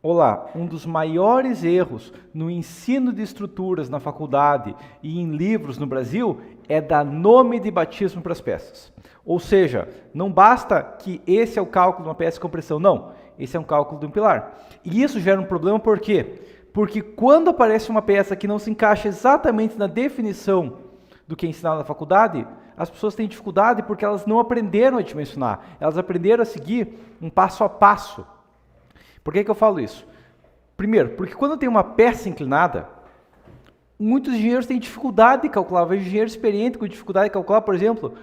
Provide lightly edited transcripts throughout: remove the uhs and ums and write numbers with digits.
Olá, um dos maiores erros no ensino de estruturas na faculdade e em livros no Brasil é dar nome de batismo para as peças. Ou seja, não basta que esse é o cálculo de uma peça de compressão, não. Esse é um cálculo de um pilar. E isso gera um problema por quê? Porque quando aparece uma peça que não se encaixa exatamente na definição do que é ensinado na faculdade, as pessoas têm dificuldade porque elas não aprenderam a dimensionar, elas aprenderam a seguir um passo a passo. Por que eu falo isso? Primeiro, porque quando tem uma peça inclinada, muitos engenheiros têm dificuldade de calcular. Eu vejo engenheiro experiente com dificuldade de calcular, por exemplo,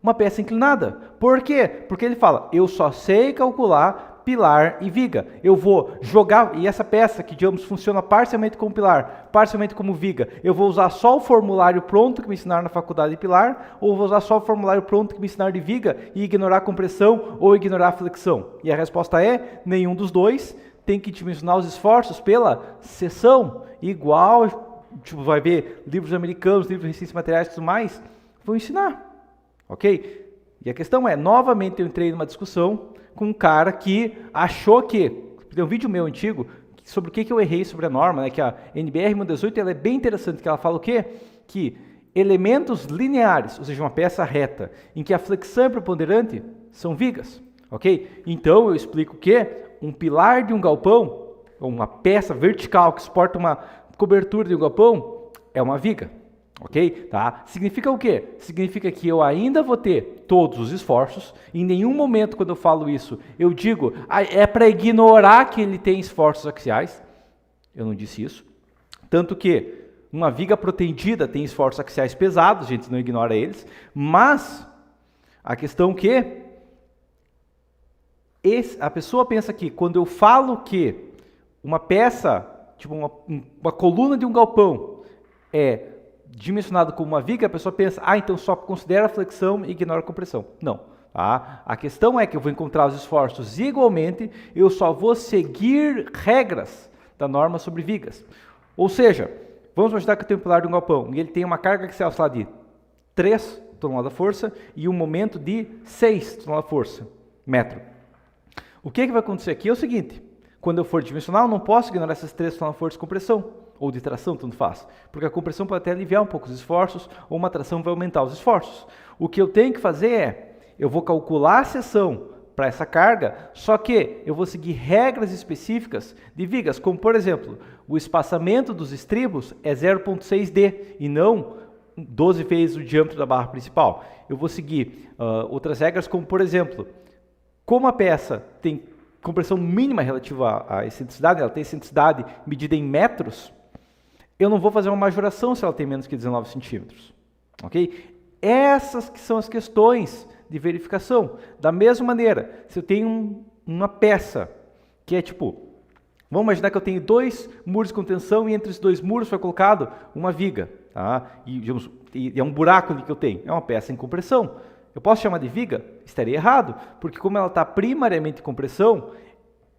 uma peça inclinada. Por quê? Porque ele fala, eu só sei calcular pilar e viga. Eu vou jogar, e essa peça que, digamos, funciona parcialmente como pilar, parcialmente como viga, eu vou usar só o formulário pronto que me ensinaram na faculdade de pilar, ou vou usar só o formulário pronto que me ensinaram de viga e ignorar a compressão ou ignorar a flexão? E a resposta é, nenhum dos dois. Tem que dimensionar os esforços pela seção, igual, tipo, vai ver livros americanos, livros de ciências materiais e tudo mais, vão ensinar, ok? E a questão é, novamente eu entrei numa discussão com um cara que achou que, tem um vídeo meu antigo, sobre o que eu errei sobre a norma, né, que a NBR 1018, ela é bem interessante, que ela fala o quê? Que elementos lineares, ou seja, uma peça reta, em que a flexão é preponderante, são vigas, ok? Então eu explico que um pilar de um galpão, ou uma peça vertical que suporta uma cobertura de um galpão, é uma viga, ok? Tá? Significa o quê? Significa que eu ainda vou ter todos os esforços. Em nenhum momento, quando eu falo isso, eu digo, é para ignorar que ele tem esforços axiais. Eu não disse isso. Tanto que uma viga protendida tem esforços axiais pesados, a gente não ignora eles, mas a questão que a pessoa pensa que quando eu falo que uma peça, tipo uma coluna de um galpão é dimensionado como uma viga, a pessoa pensa, então só considera a flexão e ignora a compressão. Não. Tá? A questão é que eu vou encontrar os esforços igualmente, eu só vou seguir regras da norma sobre vigas. Ou seja, vamos imaginar que eu tenho um pilar de um galpão e ele tem uma carga axial lá de 3 toneladas-força e um momento de 6 toneladas-força, metro. O que vai acontecer aqui é o seguinte, quando eu for dimensionar, eu não posso ignorar essas 3 toneladas-força de compressão, ou de tração, tanto faz, porque a compressão pode até aliviar um pouco os esforços, ou uma tração vai aumentar os esforços. O que eu tenho que fazer é, eu vou calcular a seção para essa carga, só que eu vou seguir regras específicas de vigas, como por exemplo, o espaçamento dos estribos é 0,6D e não 12 vezes o diâmetro da barra principal. Eu vou seguir outras regras, como por exemplo, como a peça tem compressão mínima relativa à excentricidade, ela tem excentricidade medida em metros, eu não vou fazer uma majoração se ela tem menos que 19 centímetros. Ok? Essas que são as questões de verificação. Da mesma maneira, se eu tenho uma peça que é tipo, vamos imaginar que eu tenho 2 muros de contenção e entre esses 2 muros foi colocado uma viga. Tá? E é um buraco ali que eu tenho. É uma peça em compressão. Eu posso chamar de viga? Estaria errado, porque como ela está primariamente em compressão,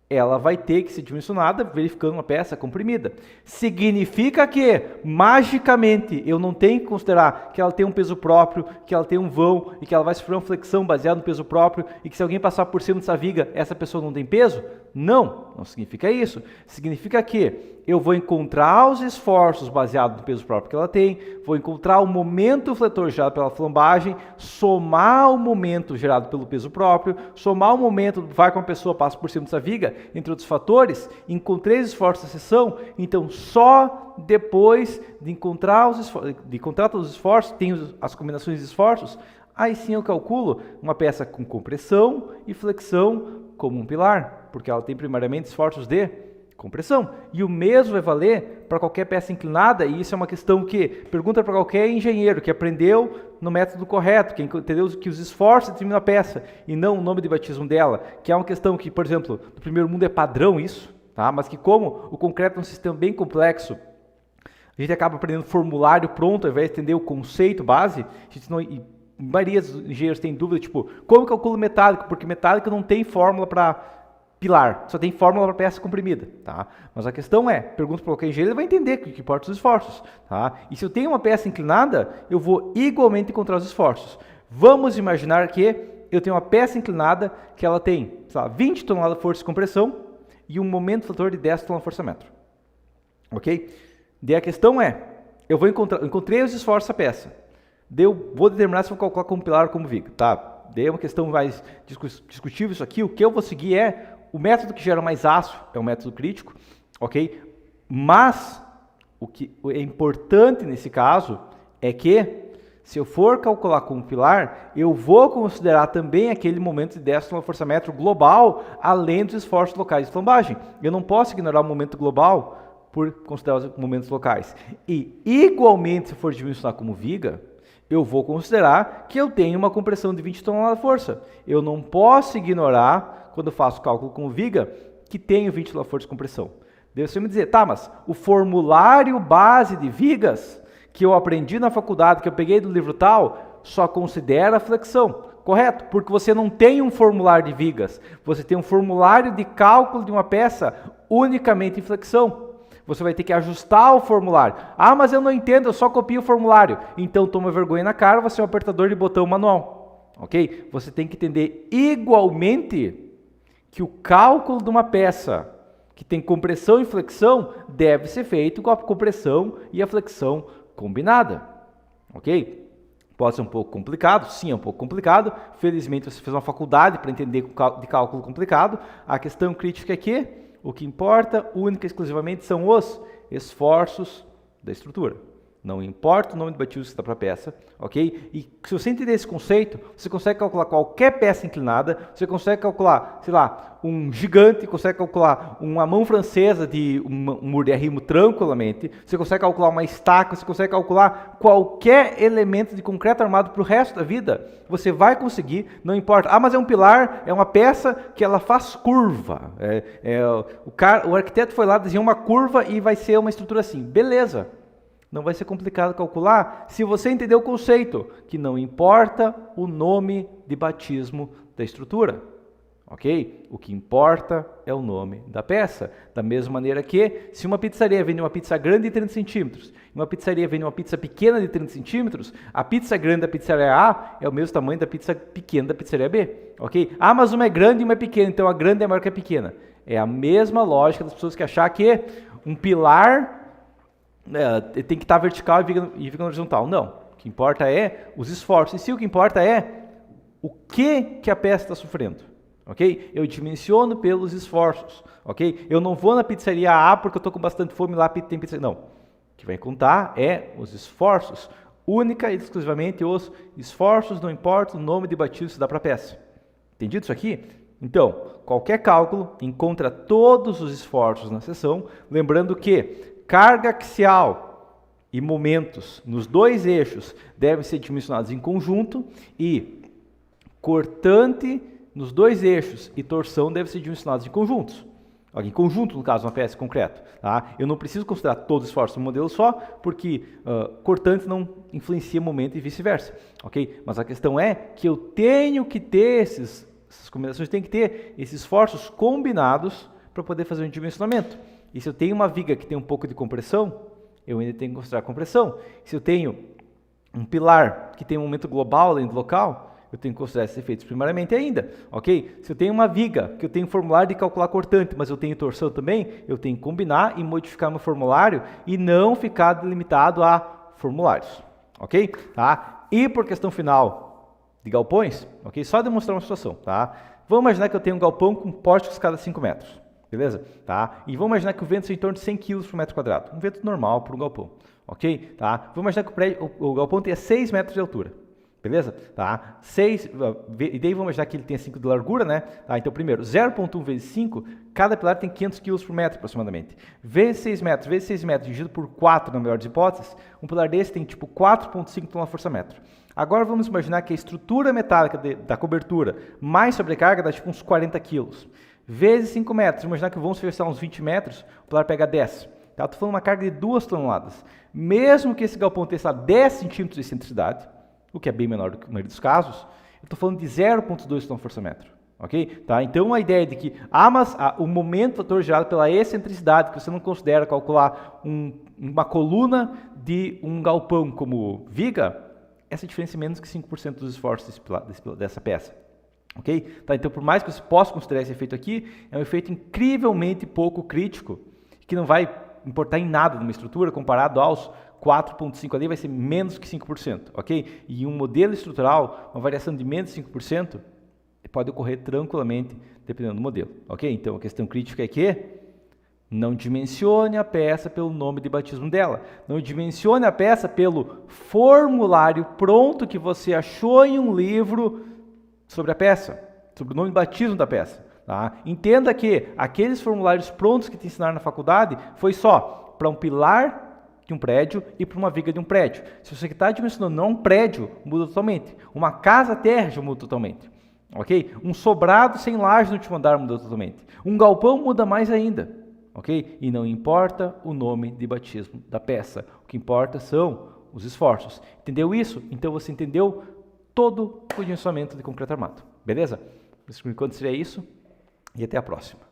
ela vai ter que ser dimensionada verificando uma peça comprimida. Significa que, magicamente, eu não tenho que considerar que ela tem um peso próprio, que ela tem um vão e que ela vai sofrer uma flexão baseada no peso próprio e que se alguém passar por cima dessa viga, essa pessoa não tem peso? Não significa isso. Significa que eu vou encontrar os esforços baseados no peso próprio que ela tem, vou encontrar o momento fletor gerado pela flambagem, somar o momento gerado pelo peso próprio, somar o momento vai com a pessoa passa por cima dessa viga, entre outros fatores, encontrei os esforços da seção, então só depois de encontrar todos os esforços, tenho as combinações de esforços, aí sim eu calculo uma peça com compressão e flexão como um pilar, porque ela tem primariamente esforços de compressão. E o mesmo vai valer para qualquer peça inclinada, e isso é uma questão que pergunta para qualquer engenheiro que aprendeu no método correto, que entendeu que os esforços determinam a peça e não o nome de batismo dela, que é uma questão que, por exemplo, no primeiro mundo é padrão isso, tá? Mas que como o concreto é um sistema bem complexo, a gente acaba aprendendo formulário pronto, ao invés de entender o conceito base, a gente não... A maioria dos engenheiros tem dúvida, tipo, como calculo metálico? Porque metálico não tem fórmula para pilar, só tem fórmula para peça comprimida, tá? Mas a questão é, pergunta para qualquer engenheiro, ele vai entender que importa os esforços, tá? E se eu tenho uma peça inclinada, eu vou igualmente encontrar os esforços. Vamos imaginar que eu tenho uma peça inclinada que ela tem, sei lá, 20 toneladas de força de compressão e um momento fator de 10 kgfm. Ok? Daí a questão é, eu encontrei os esforços da peça. Daí eu vou determinar se eu vou calcular como pilar ou como viga. Tá? Daí é uma questão mais discutível isso aqui. O que eu vou seguir é o método que gera mais ácido, é o método crítico. Ok? Mas o que é importante nesse caso é que, se eu for calcular como pilar, eu vou considerar também aquele momento de 10 kgfm global, além dos esforços locais de flambagem. Eu não posso ignorar o momento global por considerar os momentos locais. E, igualmente, se for dimensionar como viga, eu vou considerar que eu tenho uma compressão de 20 toneladas-força. Eu não posso ignorar, quando eu faço cálculo como viga, que tenho 20 toneladas-força de compressão. Deve você me dizer, tá, mas o formulário base de vigas que eu aprendi na faculdade, que eu peguei do livro tal, só considera a flexão. Correto? Porque você não tem um formulário de vigas, você tem um formulário de cálculo de uma peça unicamente em flexão. Você vai ter que ajustar o formulário. Ah, mas eu não entendo, eu só copio o formulário. Então toma vergonha na cara, você é um apertador de botão manual. Ok? Você tem que entender igualmente que o cálculo de uma peça que tem compressão e flexão deve ser feito com a compressão e a flexão combinada. Ok? Pode ser um pouco complicado, sim, é um pouco complicado. Felizmente você fez uma faculdade para entender de cálculo complicado. A questão crítica é que o que importa, única e exclusivamente, são os esforços da estrutura. Não importa o nome de batismo que está para a peça, ok? E se você entender esse conceito, você consegue calcular qualquer peça inclinada, você consegue calcular, sei lá, um gigante, consegue calcular uma mão francesa de um muro de arrimo tranquilamente, você consegue calcular uma estaca, você consegue calcular qualquer elemento de concreto armado para o resto da vida. Você vai conseguir, não importa. Ah, mas é um pilar, é uma peça que ela faz curva. O arquiteto foi lá, desenhou uma curva e vai ser uma estrutura assim. Beleza. Não vai ser complicado calcular se você entender o conceito, que não importa o nome de batismo da estrutura, ok? O que importa é o nome da peça. Da mesma maneira que, se uma pizzaria vende uma pizza grande de 30 centímetros e uma pizzaria vende uma pizza pequena de 30 centímetros, a pizza grande da pizzaria A é o mesmo tamanho da pizza pequena da pizzaria B, ok? Ah, mas uma é grande e uma é pequena, então a grande é maior que a pequena. É a mesma lógica das pessoas que achar que um pilar tem que estar vertical e viga horizontal. Não. O que importa é os esforços. E se o que importa é o que a peça está sofrendo. Ok? Eu dimensiono pelos esforços. Ok? Eu não vou na pizzaria A porque eu estou com bastante fome lá tem pizzaria. Não. O que vai contar é os esforços. Única e exclusivamente os esforços, não importa o nome de batismo que se dá para a peça. Entendido isso aqui? Então, qualquer cálculo encontra todos os esforços na seção, lembrando que carga axial e momentos nos dois eixos devem ser dimensionados em conjunto e cortante nos dois eixos e torção devem ser dimensionados em conjuntos. Em conjunto, no caso, uma peça concreta. Tá? Eu não preciso considerar todos os esforços no modelo só, porque cortante não influencia momento e vice-versa. Okay? Mas a questão é que eu tenho que ter essas combinações, tem que ter esses esforços combinados para poder fazer um dimensionamento. E se eu tenho uma viga que tem um pouco de compressão, eu ainda tenho que considerar compressão. Se eu tenho um pilar que tem um momento global além do local, eu tenho que considerar esses efeitos primariamente ainda, ok? Se eu tenho uma viga que eu tenho um formulário de calcular cortante, mas eu tenho torção também, eu tenho que combinar e modificar meu formulário e não ficar delimitado a formulários, ok? Tá? E por questão final de galpões, ok? Só demonstrar uma situação, tá? Vamos imaginar que eu tenho um galpão com pórticos cada 5 metros. Beleza? Tá? E vamos imaginar que o vento seja em torno de 100 kg por metro quadrado. Um vento normal para um galpão. Ok? Tá? Vamos imaginar que o galpão tenha 6 metros de altura. Beleza? Tá? E daí vamos imaginar que ele tenha 5 de largura, né? Tá? Então, primeiro, 0,1 vezes 5, cada pilar tem 500 kg por metro aproximadamente. Vezes 6 metros, dividido por 4 na melhor das hipóteses, um pilar desse tem tipo 4,5 toneladas-força-metro. Agora vamos imaginar que a estrutura metálica da cobertura mais sobrecarga dá tipo uns 40 kg. Vezes 5 metros, imaginar que vamos fechar uns 20 metros, o pilar pega 10. Tá? Estou falando uma carga de 2 toneladas. Mesmo que esse galpão tenha 10 centímetros de excentricidade, o que é bem menor do que a maioria dos casos, eu estou falando de 0,2 toneladas-força-metro. Ok? Tá? Então a ideia de que o momento fator gerado pela excentricidade, que você não considera calcular uma coluna de um galpão como viga, essa diferença é menos que 5% dos esforços dessa peça. Ok? Tá, então, por mais que você possa considerar esse efeito aqui, é um efeito incrivelmente pouco crítico, que não vai importar em nada numa estrutura, comparado aos 4,5 ali, vai ser menos que 5%, ok? E um modelo estrutural, uma variação de menos de 5%, pode ocorrer tranquilamente, dependendo do modelo, ok? Então, a questão crítica é que não dimensione a peça pelo nome de batismo dela. Não dimensione a peça pelo formulário pronto que você achou em um livro sobre a peça, sobre o nome de batismo da peça. Tá? Entenda que aqueles formulários prontos que te ensinaram na faculdade foi só para um pilar de um prédio e para uma viga de um prédio. Se você está dimensionando não um prédio, muda totalmente. Uma casa-terra já muda totalmente. Ok? Um sobrado sem laje no último andar muda totalmente. Um galpão muda mais ainda. Ok? E não importa o nome de batismo da peça. O que importa são os esforços. Entendeu isso? Então você entendeu todo o dimensionamento de concreto armado. Beleza? Por enquanto seria isso e até a próxima.